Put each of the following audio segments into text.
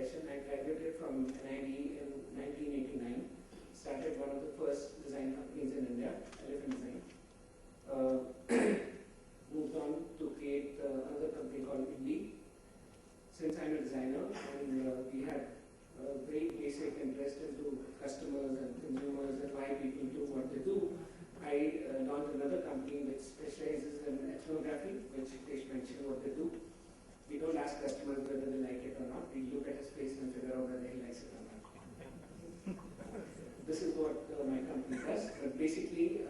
profession. I graduated from NID in 1989. Started one of the first design companies in India, Elephant Design. Moved on to create another company called Indi. Since I'm a designer and we had a very basic interest into customers and consumers and why people do what they do, I launched another company which specializes in ethnography, which Hitesh mentioned what they do. We don't ask customers whether they like it or not. We look at his face and figure out whether he likes it or not. This is what my company does. But basically,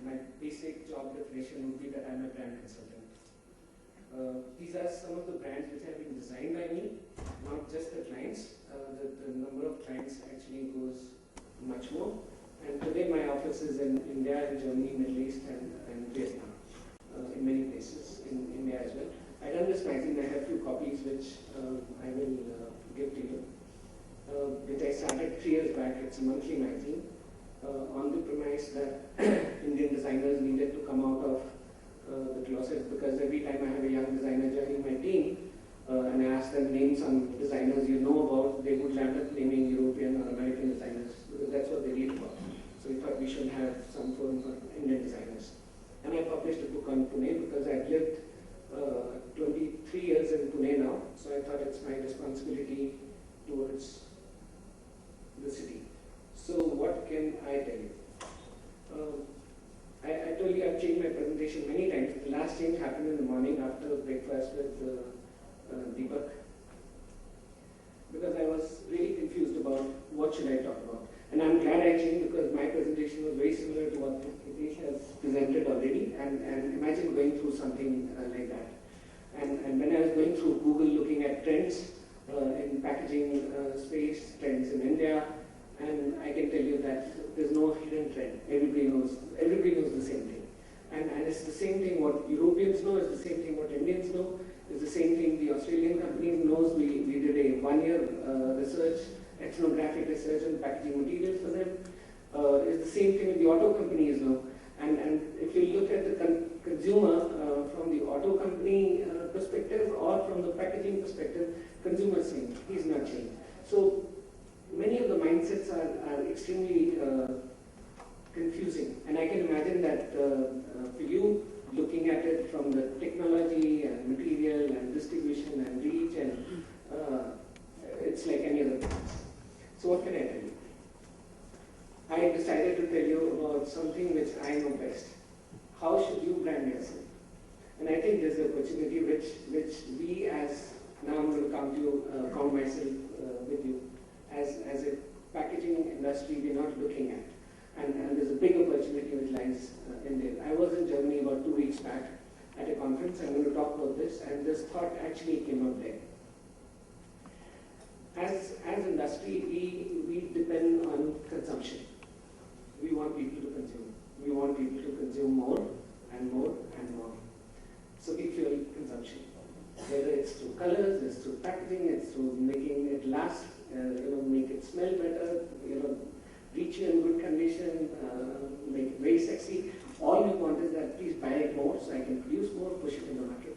my basic job definition would be that I'm a brand consultant. These are some of the brands which have been designed by me, not just the clients. The number of clients actually goes much more. And today my office is in India, in Germany, Middle East, and Vietnam, in many places, in India as well. I've done this magazine. I have a few copies which I will give to you. Which I started 3 years back. It's a monthly magazine on the premise that Indian designers needed to come out of the closet, because every time I have a young designer joining my team and I ask them name some designers you know about, they would land up naming European or American designers because that's what they read about. So we thought we should have some forum for Indian designers. And I published a book on Pune because I've lived 23 years in Pune now, so I thought it's my responsibility towards the city. So what can I tell you? I told you I've changed my presentation many times. The last change happened in the morning after breakfast with Deepak, because I was really confused about what should I talk about. And I'm glad I changed, because my presentation was very similar to what Hitesh has presented already, and imagine going through something like that. And when I was going through Google looking at trends in packaging space, trends in India, and I can tell you that there's no hidden trend. Everybody knows the same thing. And it's the same thing what Europeans know, it's the same thing what Indians know, it's the same thing the Australian companies knows. We did a 1-year research, ethnographic research on packaging materials for them. It's the same thing the auto companies know. And if you look at the consumer from the auto company perspective or from the packaging perspective, consumer saying he's not changed. So many of the mindsets are extremely confusing, and I can imagine that for you, looking at it from the technology and material and distribution and reach, and it's like any other business. So what can I tell you? I decided to tell you about something which I know best. How should you brand yourself? And I think there's an opportunity which we as, now I'm going to come to you, count myself with you, as a packaging industry we're not looking at. And there's a big opportunity which lies in there. I was in Germany about 2 weeks back at a conference. I'm going to talk about this, and this thought actually came out there. As industry, we depend on consumption. We want people to consume. We want people to consume more and more and more. So we fuel consumption. Whether it's through colors, it's through packaging, it's through making it last, make it smell better, reach you in good condition, make it very sexy. All we want is that please buy it more so I can produce more, push it in the market.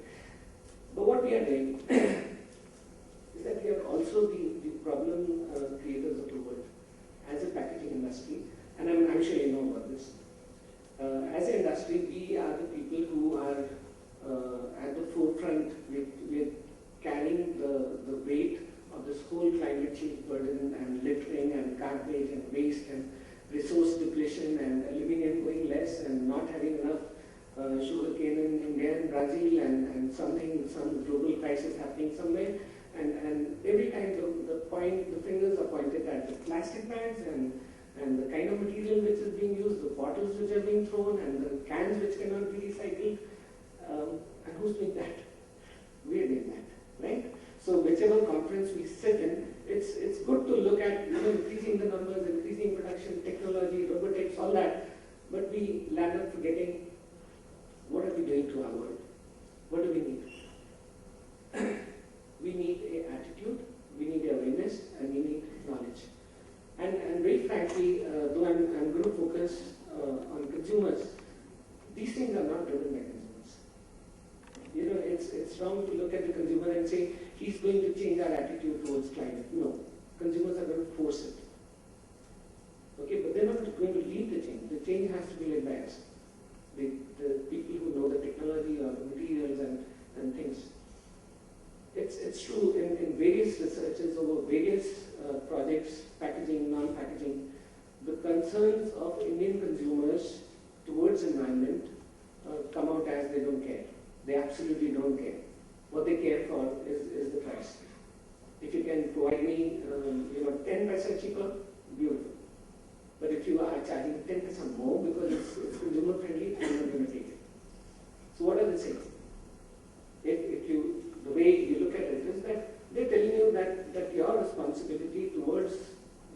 But what we are doing is that we are also the problem creators of the world as a packaging industry, and I'm sure you know about this. As an industry, we are the people who are at the forefront with carrying the weight of this whole climate change burden and littering and garbage and waste and resource depletion and aluminium going less and not having enough sugarcane in India and Brazil and some global crisis happening somewhere. And every time the fingers are pointed at the plastic bags and the kind of material which is being used, the bottles which are being thrown and the cans which cannot be recycled. And who's doing that? We are doing that, right? So whichever conference we sit in, it's good to look at increasing the numbers, increasing production, technology, robotics, all that. But we land up forgetting what are we doing to our world? What do we need? We need an attitude, we need awareness, and we need knowledge. And very frankly, though I'm going to focus on consumers, these things are not driven by consumers. It's wrong to look at the consumer and say, he's going to change our attitude towards climate. No, consumers are going to force it. Okay, but they're not going to lead the change. The change has to be led by us. The people who know the technology or the materials and things. It's true in various researches over various projects, packaging, non-packaging, the concerns of Indian consumers towards environment come out as they don't care. They absolutely don't care. What they care for is the price. If you can provide me 10% cheaper, beautiful. But if you are charging 10% more because it's consumer friendly, I'm not going to take it. So what are they saying? The way you look at it is that they're telling you that your responsibility towards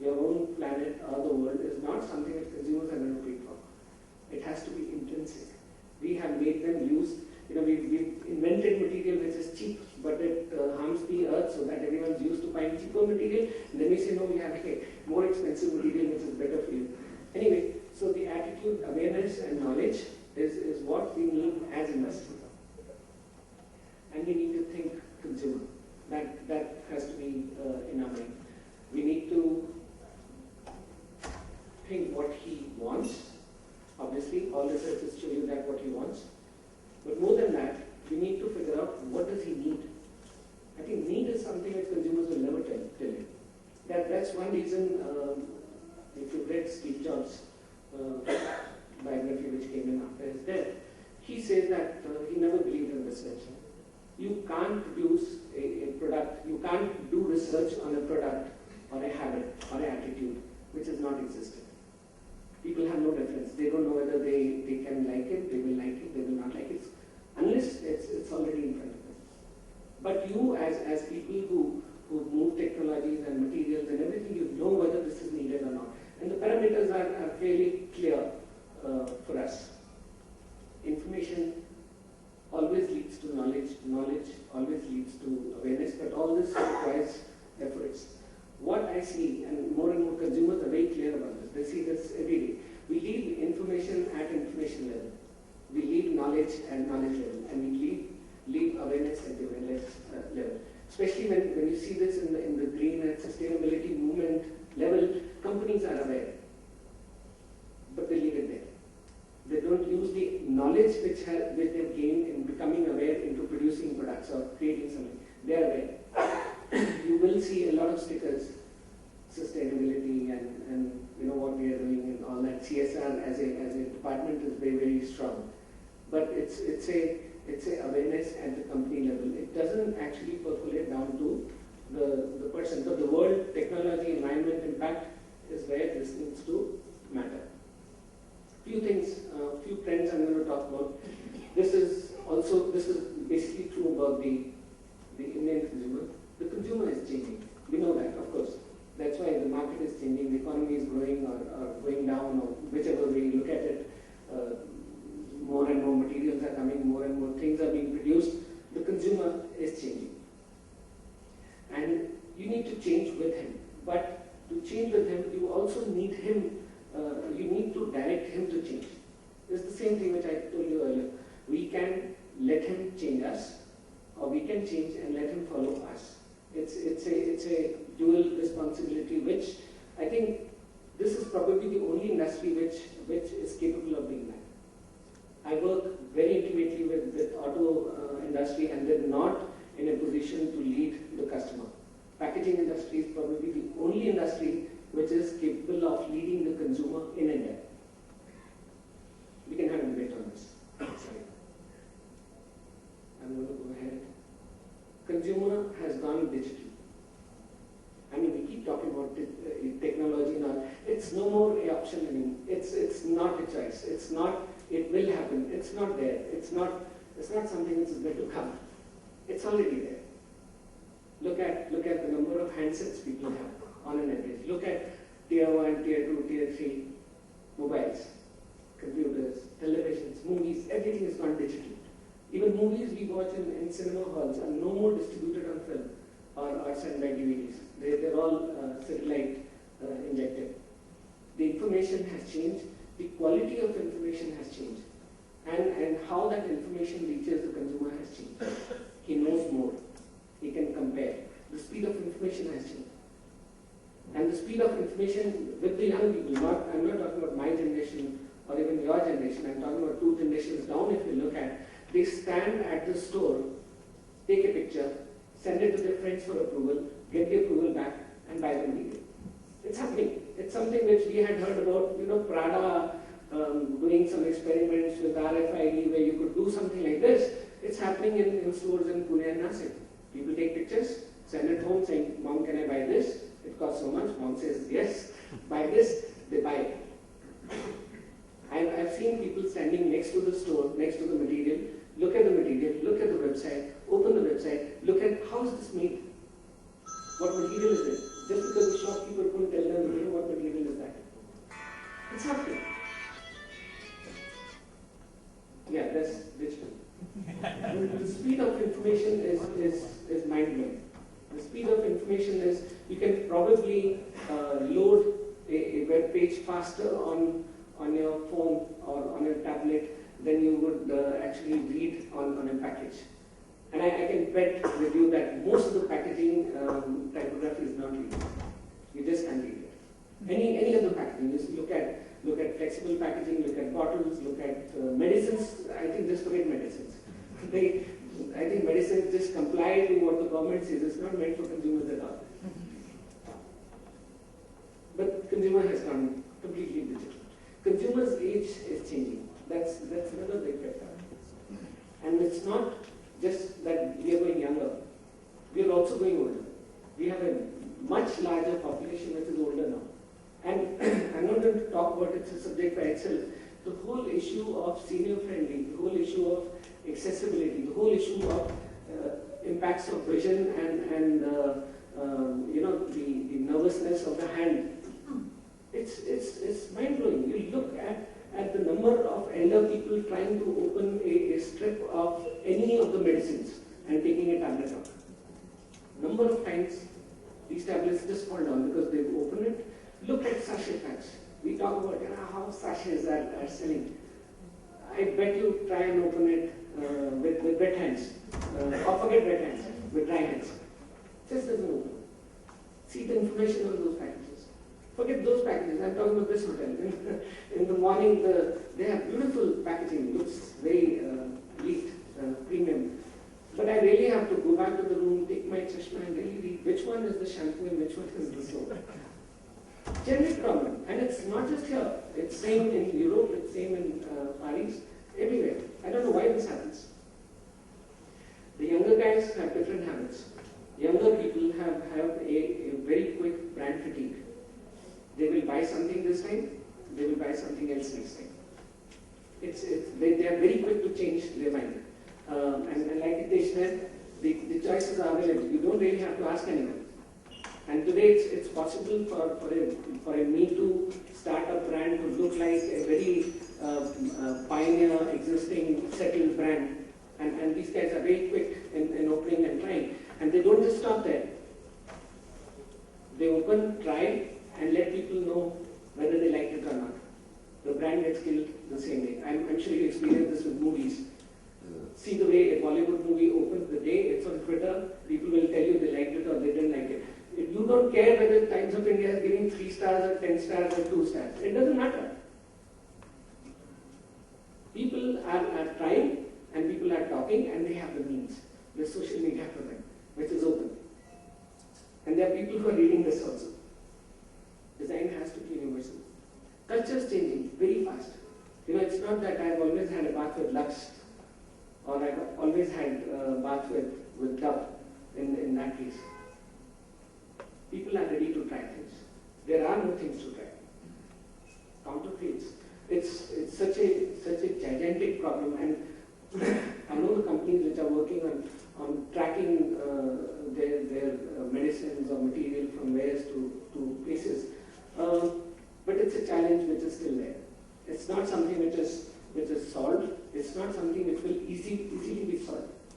your own planet or the world is not something that consumers are going to pay for. It has to be intrinsic. We have made them use, we've invented material which is cheap, but it harms the earth so that everyone's used to buying cheaper material. And then we say, no, we have more expensive material which is better for you. Anyway, so the attitude, awareness and knowledge is what we need as industry. And we need to think consumer. That has to be in our mind. We need to think what he wants. Obviously, all researchers show you that what he wants. But more than that, we need to figure out what does he need. I think need is something that consumers will never tell you. That's one reason, if you've read Steve Jobs' biography which came in after his death, he says that he never believed in research. You can't produce a product, you can't do research on a product or a habit or an attitude which has not existed. People have no reference. They don't know whether they can like it, they will like it, they will not like it, unless it's already in front of them. But you as people who move technologies and materials and everything, you know whether this is needed or not. And the parameters are fairly clear for us. Information always leads to knowledge, knowledge always leads to awareness, but all this requires efforts. What I see, and more consumers are very clear about this, they see this every day. We leave information at information level. We leave knowledge at knowledge level, and we leave awareness at the awareness level. Especially when you see this in the green and sustainability movement level, companies are aware, but they leave it there. They don't use the knowledge which they've gained in becoming aware into producing products or creating something. They are aware. You will see a lot of stickers, sustainability and what we are doing and all that. CSR as a department is very, very strong. But it's a awareness at the company level. It doesn't actually percolate down to the person. So the world, technology, environment impact is where this needs to matter. Few things, few trends I'm going to talk about. This is basically true about the Indian consumer. The consumer is changing. We know that, of course. That's why the market is changing, the economy is growing or going down, or whichever way you look at it. More and more materials are coming, more and more things are being produced. The consumer is changing. And you need to change with him. But to change with him, you also need him, you need to direct him to change. It's the same thing which I told you earlier. We can let him change us, or we can change and let him follow us. It's a dual responsibility, which I think this is probably the only industry which is capable of doing that. I work very intimately with auto industry, and they're not in a position to lead the customer. Packaging industry is probably the only industry which is capable of leading the consumer in India. We can have a debate on this. Sorry. I'm going to go ahead. Consumer has gone digital. I mean, we keep talking about technology and all. It's no more an option anymore. It's not a choice. It's not. It will happen. It's not there. It's not something which is going to come. It's already there. Look at the number of handsets people have on an average. Look at tier 1, tier 2, tier 3 mobiles, computers, televisions, movies. Everything is gone digital. Even movies we watch in cinema halls are no more distributed on film or sent by DVDs. They're all satellite injected. The information has changed. The quality of information has changed. And how that information reaches the consumer has changed. He knows more. He can compare. information has changed. And the speed of information with the young people, I'm not talking about my generation or even your generation, I'm talking about 2 generations down. If you look at, they stand at the store, take a picture, send it to their friends for approval, get the approval back, and buy the material. It's happening. It's something which we had heard about, Prada doing some experiments with RFID where you could do something like this. It's happening in stores in Pune and Nasik. People take pictures, send it home saying, Mom, can I buy this? It costs so much. Mom says, yes, buy this. They buy it. I've seen people standing next to the store, next to the material, look at the material, look at the website, open the website, look at how is this made? What material is it? Just because the shopkeeper couldn't tell them, what material is that? It's happening. Yeah, that's digital. The speed of information is mind-blowing. The speed of information is, you can probably load a web page faster on your phone or on your tablet than you would actually read on a package. And I can bet with you that most of the packaging typography is not readable. You just can't read it. Any other packaging, just look at flexible packaging, look at bottles, look at medicines. I think just forget medicines. I think medicines just comply to what the government says. It's not meant for consumers at all. But consumer has gone completely digital. Consumers' age is changing. That's another big factor. And it's not just that we are going younger. We are also going older. We have a much larger population which is older now. And I'm not going to talk about it, it's a subject by itself. The whole issue of senior friendly, the whole issue of accessibility, the whole issue of impacts of vision and the nervousness of the hand. It's mind-blowing. You look at the number of elder people trying to open a strip of any of the medicines and taking a tablet out. Number of times these tablets just fall down because they've opened it. Look at sachet packs. We talk about how sachets are selling. I bet you try and open it with wet hands. Or forget wet hands, with dry hands. Just doesn't open. See the information on those packages. Forget those packages. I'm talking about this hotel. In the morning, they have beautiful packaging. It looks very elite, premium. But I really have to go back to the room, take my chashma and really read which one is the shampoo and which one is the soap. Generic problem. And it's not just here. It's same in Europe, it's same in Paris, everywhere. I don't know why this happens. The younger guys have different habits. Younger people have a very quick brand fatigue. They will buy something this time, they will buy something else next time. They are very quick to change their mind. And like they said, the choices are available. You don't really have to ask anyone. And today it's possible for a Me Too startup brand to look like a very pioneer, existing, settled brand. And these guys are very quick in opening and trying. And they don't just stop there. They open, try, and let people know whether they like it or not. The brand gets killed the same day. I'm sure you experience this with movies. See the way a Bollywood movie opens the day, it's on Twitter, people will tell you they liked it or they didn't like it. If you don't care whether Times of India is giving 3 stars or 10 stars or 2 stars, it doesn't matter. People are trying and people are talking and they have the means. There's social media for them, which is open. And there are people who are reading this also. Design has to be universal. Culture is changing very fast. It's not that I've always had a bath with Lux or I've always had a bath with Dove in that case. People are ready to try things. There are no things to try. Counterfeits. It's such a gigantic problem, and I know the companies which are working on tracking their medicines or material from wares to places. But it's a challenge which is still there. It's not something which is solved. It's not something which will easily be solved.